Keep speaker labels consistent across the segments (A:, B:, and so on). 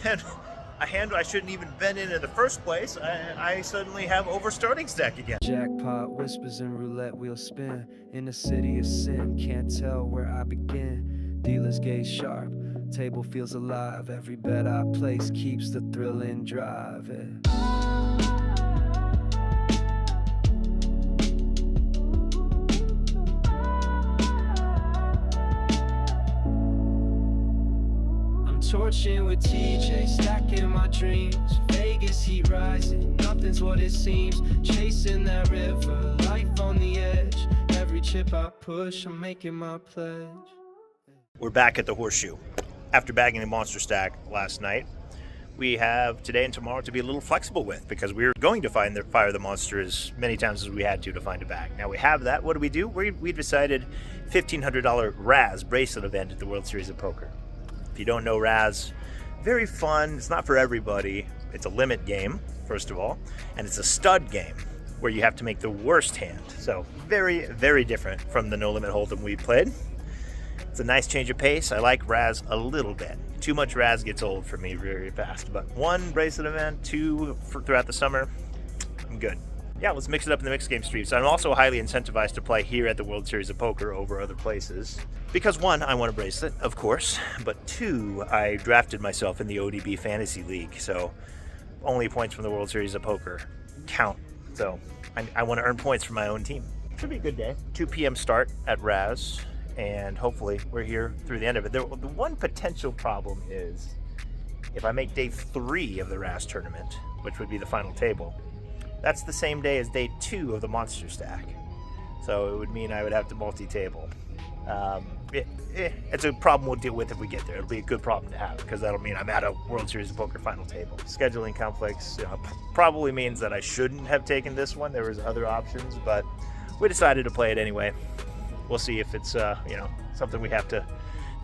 A: and a hand I shouldn't even been in the first place, I suddenly have over starting stack again.
B: Jackpot whispers and roulette wheel spin in the city of sin. Can't tell where I begin. Dealers gaze sharp, table feels alive. Every bet I place keeps the thrill in drive. Torching with TJ, stacking my dreams. Vegas heat rising, nothing's what it seems. Chasing that river, life on the edge. Every chip I push, I'm making my pledge.
A: We're back at the Horseshoe. After bagging the Monster Stack last night, we have today and tomorrow to be a little flexible with, because we were going to fire the monster as many times as we had to find a bag. Now we have that. What do? We decided $1,500 Razz bracelet event at the World Series of Poker. If you don't know Razz, very fun. It's not for everybody. It's a limit game, first of all, and it's a stud game where you have to make the worst hand. So very, very different from the no limit hold'em we played. It's a nice change of pace. I like Razz a little bit. Too much Razz gets old for me very fast. But one bracelet event, two throughout the summer, I'm good. Yeah, let's mix it up in the mixed game streets. I'm also highly incentivized to play here at the World Series of Poker over other places. Because one, I want a bracelet, of course, but two, I drafted myself in the ODB Fantasy League, so only points from the World Series of Poker count. So I want to earn points for my own team. Should be a good day. 2 p.m. start at Razz, and hopefully we're here through the end of it. The one potential problem is if I make day 3 of the Razz tournament, which would be the final table, that's the same day as day 2 of the Monster Stack. So it would mean I would have to multi-table. It's a problem we'll deal with if we get there. It'll be a good problem to have, because that'll mean I'm at a World Series of Poker final table. Scheduling conflicts probably means that I shouldn't have taken this one. There was other options, but we decided to play it anyway. We'll see if it's something we have to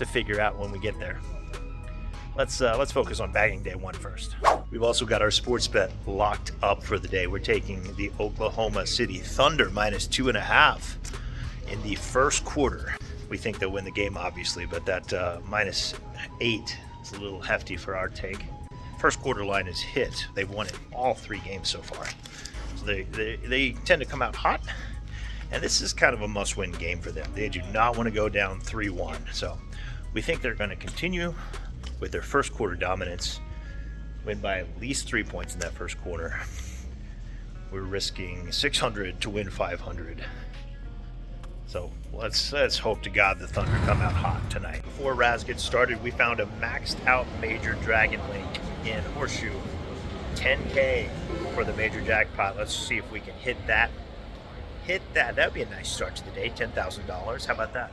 A: figure out when we get there. Let's focus on bagging day 1 first. We've also got our sports bet locked up for the day. We're taking the Oklahoma City Thunder -2.5 in the first quarter. We think they'll win the game, obviously, but that -8 is a little hefty for our take. First quarter line is hit. They've won in all 3 games so far. So they tend to come out hot, and this is kind of a must-win game for them. They do not want to go down 3-1. So we think they're going to continue with their first quarter dominance, win by at least 3 points in that first quarter. We're risking 600 to win 500. So let's hope to God the Thunder come out hot tonight. Before Razz gets started, we found a maxed out Major Dragon Link in Horseshoe. 10K for the Major Jackpot. Let's see if we can hit that. That would be a nice start to the day. $10,000. How about that?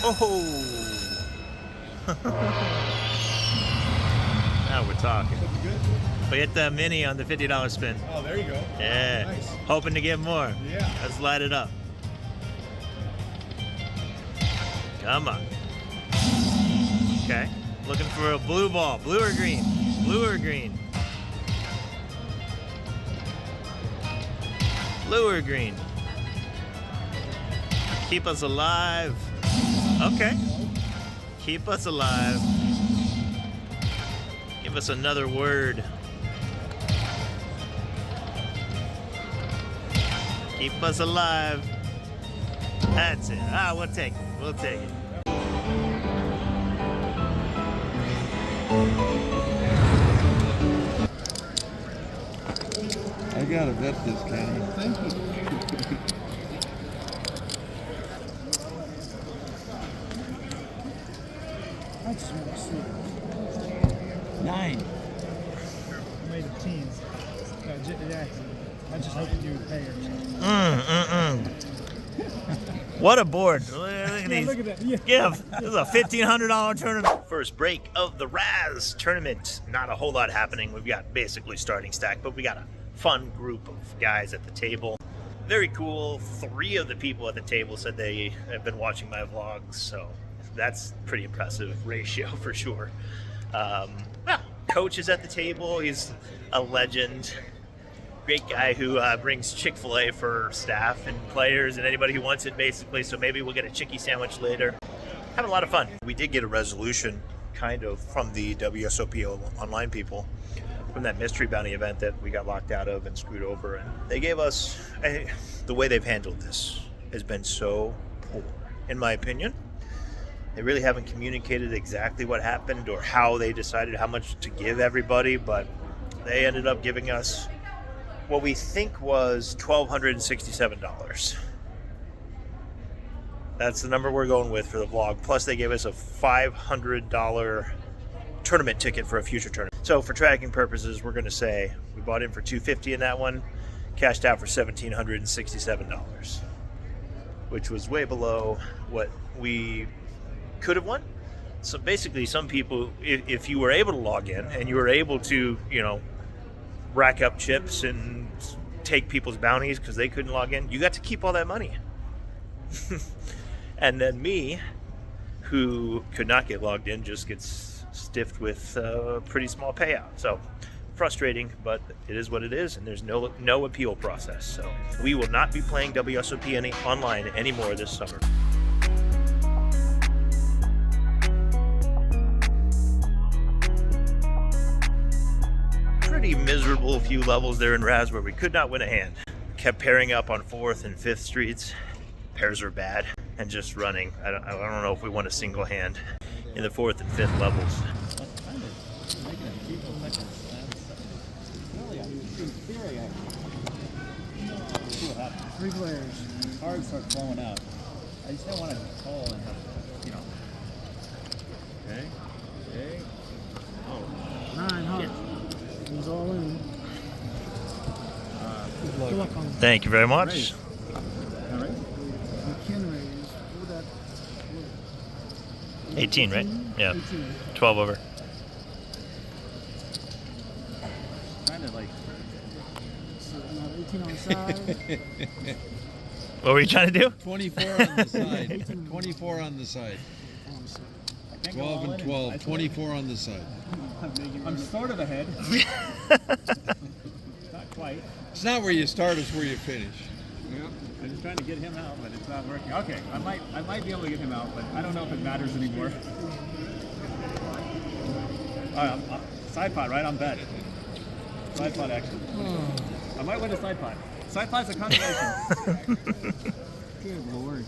A: Oh! Now we're talking. We hit the mini on the $50 spin.
C: Oh, there you go.
A: Yeah.
C: Nice.
A: Hoping to get more.
C: Yeah.
A: Let's light it up. Come on. Okay. Looking for a blue ball. Blue or green? Blue or green? Blue or green? Keep us alive. Okay. Keep us alive. Give us another word. Keep us alive. That's it. We'll take it. We'll take it.
C: I gotta bet this, Kenny. Thank you. I just want to see. 9. I made a teens. I just hoped you would pay or something.
A: What a board. Look at these.
C: Look at that. Yeah.
A: Give. This is a $1,500 tournament. First break of the Razz tournament. Not a whole lot happening. We've got basically starting stack, but we got a fun group of guys at the table. very cool. 3 of the people at the table said they have been watching my vlogs, so that's pretty impressive ratio for sure. Well, Coach is at the table. He's a legend. Great guy who brings Chick-fil-A for staff and players and anybody who wants it, basically. So maybe we'll get a chickie sandwich later. Having a lot of fun. We did get a resolution, kind of, from the WSOP online people, from that mystery bounty event that we got locked out of and screwed over. And they gave us, the way they've handled this has been so poor, in my opinion. They really haven't communicated exactly what happened or how they decided how much to give everybody, but they ended up giving us what we think was $1,267. That's the number we're going with for the vlog. Plus they gave us a $500 tournament ticket for a future tournament. So for tracking purposes, we're going to say we bought in for $250 in that one, cashed out for $1,767, which was way below what we could have won. So basically, some people, if you were able to log in and you were able to, you know, rack up chips and take people's bounties because they couldn't log in, you got to keep all that money. And then me, who could not get logged in, just gets stiffed with a pretty small payout. So frustrating, but it is what it is, and there's no appeal process. So we will not be playing WSOP online anymore this summer. Pretty miserable few levels there in Razz where we could not win a hand. Kept pairing up on 4th and 5th streets. Pairs are bad, and just running. I don't know if we won a single hand in the 4th and 5th levels.
C: Three players. Cards start flowing out. I just don't want to call and have, you know. Okay. Okay. Oh. 9, huh? He's all in. Good luck on
A: Thank you very much.
C: raise. All right. You can raise. What would that?
A: 18, right? Yeah.
C: 18.
A: 12 over.
C: Kind of like. So, 18 on the side.
A: What were you trying to do?
D: 24 on the side. 24 on the side. 12 and 12. 24 on the side.
C: I'm sort of ahead. Not quite.
D: It's not where you start, it's where you finish.
C: Yeah. I'm just trying to get him out, but it's not working. Okay, I might be able to get him out, but I don't know if it matters anymore. Side pot, right? I'm bet. Side pot action. I might win a side pot. Side pot's a combination. Good lord.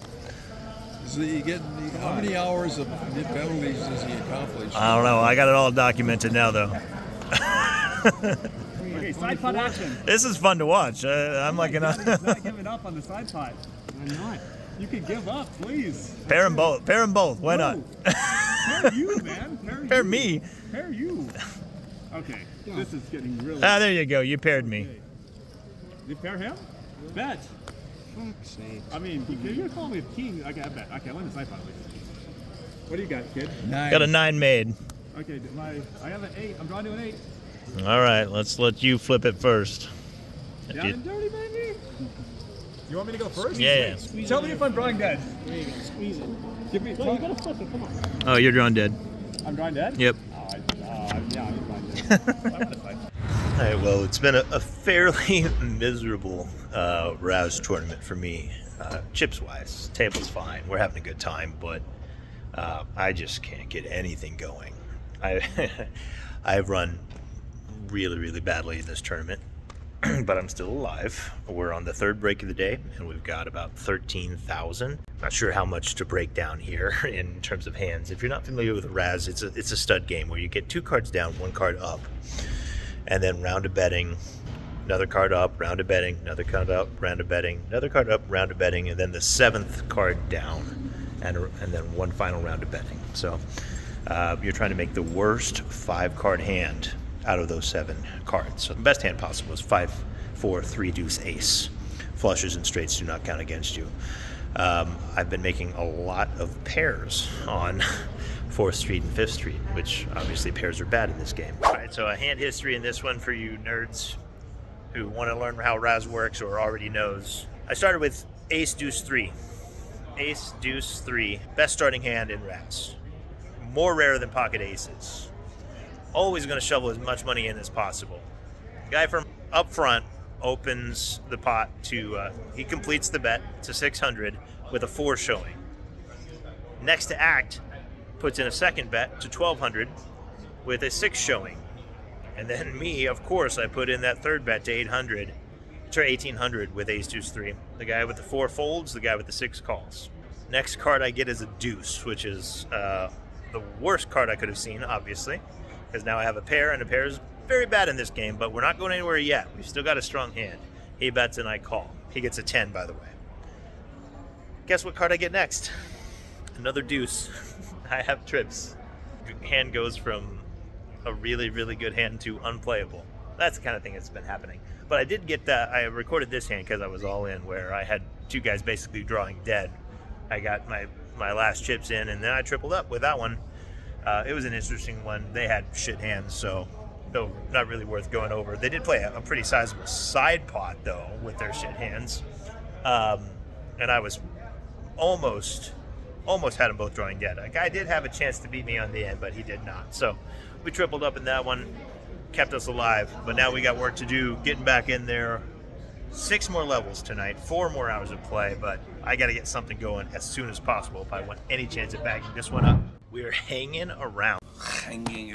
D: So you get how many hours of penalties does he accomplish?
A: I don't know. I got it all documented now, though.
C: Okay, side pot action.
A: This is fun to watch. I'm like
C: He's not giving up on the side pot. I'm not. You can give up, please.
A: pair them both. Pair them both. Why not?
C: Pair you, man.
A: Pair me.
C: Pair you. Okay, this is getting really.
A: Ah, there you go. You paired me.
C: Okay. You pair him? Bet.
D: Fuck's sake.
C: I mean, you're gonna call me a king. Okay, I bet. Okay, I win the side pot at least. What do you got, kid?
D: 9.
A: Got a 9 made.
C: Okay, I have an 8. I'm drawing to an 8.
A: All right, let's let you flip it first.
C: Down and dirty, baby. You want me to go first?
A: Yeah.
C: Tell me if I'm drawing dead. There you go. Squeeze it. Give me. No, you gotta flip it. Come on.
A: Oh, you're drawing dead.
C: I'm drawing dead.
A: Yep.
C: Yeah, I'm drawing dead. I want to fight.
A: All right, well, it's been a fairly miserable Razz tournament for me, chips-wise. Table's fine. We're having a good time, but I just can't get anything going. I've run really, really badly in this tournament, but I'm still alive. We're on the 3rd break of the day, and we've got about 13,000. Not sure how much to break down here in terms of hands. If you're not familiar with Razz, it's a stud game where you get 2 cards down, 1 card up, and then round of betting, another card up, round of betting, another card up, round of betting, another card up, round of betting, and then the 7th card down, and then 1 final round of betting. So you're trying to make the worst 5-card hand out of those 7 cards. So the best hand possible is 5, 4, 3 deuce ace. Flushes and straights do not count against you. I've been making a lot of pairs on 4th Street and 5th Street, which obviously pairs are bad in this game. All right, so a hand history in this one for you nerds who want to learn how Razz works or already knows I started with ace, deuce, 3. Ace, deuce, 3. Best starting hand in Razz. More rare than pocket aces. Always going to shovel as much money in as possible. Guy from up front opens the pot to, he completes the bet to 600 with a 4 showing. Next to act, puts in a second bet to 1200 with a 6 showing. And then me, of course, I put in that third bet to 800, to 1800 with ace, deuce, 3. The guy with the 4 folds, the guy with the 6 calls. Next card I get is a deuce, which is the worst card I could have seen, obviously, because now I have a pair, and a pair is very bad in this game, but we're not going anywhere yet. We've still got a strong hand. He bets and I call. He gets a 10, by the way. Guess what card I get next? Another deuce. I have trips. Hand goes from a really, really good hand to unplayable. That's the kind of thing that's been happening. But I did get that. I recorded this hand because I was all in, where I had 2 guys basically drawing dead. I got my last chips in, and then I tripled up with that one. It was an interesting one. They had shit hands, so no, not really worth going over. They did play a pretty sizable side pot, though, with their shit hands. And I was almost had them both drawing dead. A guy did have a chance to beat me on the end, but he did not. So we tripled up in that one, kept us alive. But now we got work to do, getting back in there. 6 more levels tonight, 4 more hours of play, but I got to get something going as soon as possible if I want any chance at bagging this one up. We're hanging around.
E: Hanging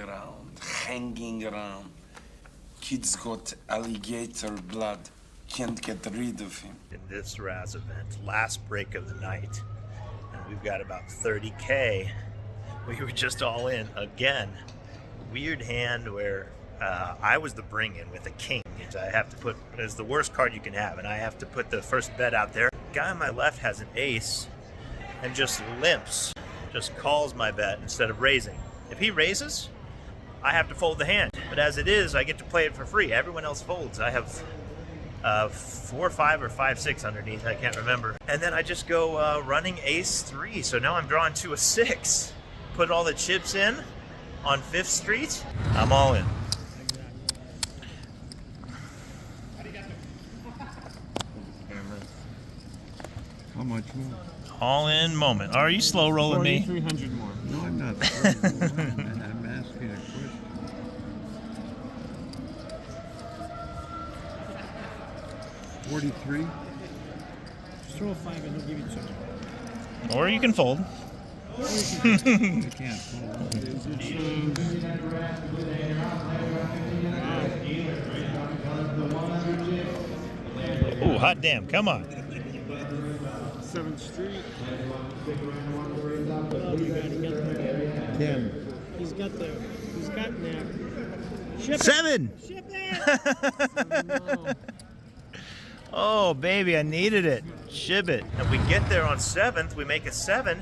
E: around. Kid's got alligator blood. Can't get rid of him.
A: In this Razz event, last break of the night, and we've got about 30K. We were just all in again. Weird hand where I was the bring-in with a king. I have to put, it's the worst card you can have, and I have to put the first bet out there. Guy on my left has an ace and just limps, just calls my bet instead of raising. If he raises, I have to fold the hand. But as it is, I get to play it for free. Everyone else folds. I have 4, 5, or 5, 6 underneath. I can't remember. And then I just go running ace 3. So now I'm drawing to a 6. Put all the chips in on 5th Street. I'm all in.
D: How much more?
A: All in moment. Are you slow rolling me?
C: 300 more.
D: No, I'm not. I'm asking a question. $43?
C: Just throw a 5 and he'll give you 2.
A: Or you can fold.
D: I can't fold.
A: Ooh, hot damn. Come on.
C: 7th Street.
D: 10.
C: He's got there. Ship
A: 7!
C: Ship it! No.
A: Oh, baby, I needed it. Shib it. And we get there on 7th. We make a 7.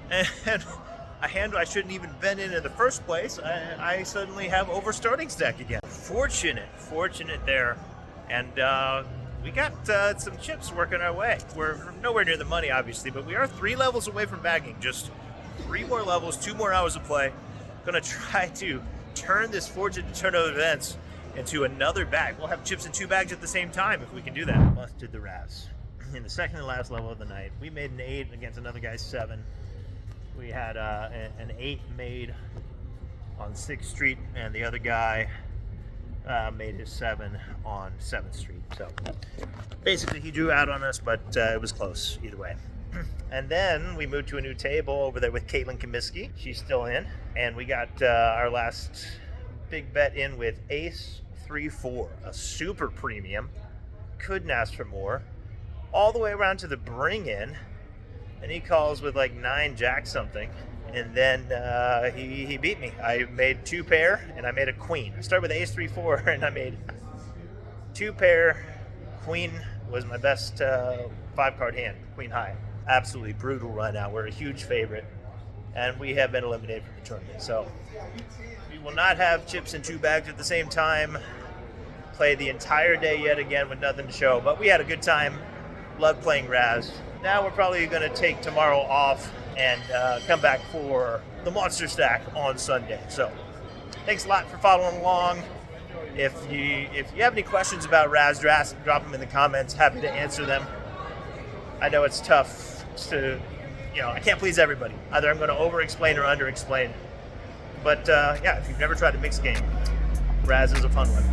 A: And a hand I shouldn't even been in the first place. I suddenly have overstarting stack again. Fortunate there. And we got some chips working our way. We're nowhere near the money, obviously, but we are 3 levels away from bagging. Just 3 more levels, 2 more hours of play. Gonna try to turn this fortune turn of events into another bag. We'll have chips in 2 bags at the same time if we can do that. Busted the Razz. In the second and last level of the night, we made an 8 against another guy's 7. We had an 8 made on 6th Street, and the other guy made his 7 on 7th Street. So basically he drew out on us, but it was close either way. And then we moved to a new table over there with Caitlin Comiskey. She's still in. And we got our last big bet in with ace 3-4, a super premium. Couldn't ask for more. All the way around to the bring in. And he calls with like 9 jack something. And then he beat me. I made 2 pair and I made a queen. I started with ace 3-4 and I made 2 pair. Queen was my best 5-card hand, queen high. Absolutely brutal run out. We're a huge favorite and we have been eliminated from the tournament. So we will not have chips in 2 bags at the same time. Play the entire day yet again with nothing to show, but we had a good time. Loved playing Razz. Now we're probably going to take tomorrow off and come back for the Monster Stack on Sunday. So thanks a lot for following along. If you have any questions about Razz, drop them in the comments. Happy to answer them. I know it's tough to, I can't please everybody. Either I'm going to over-explain or under-explain. But yeah, if you've never tried a mixed game, Razz is a fun one.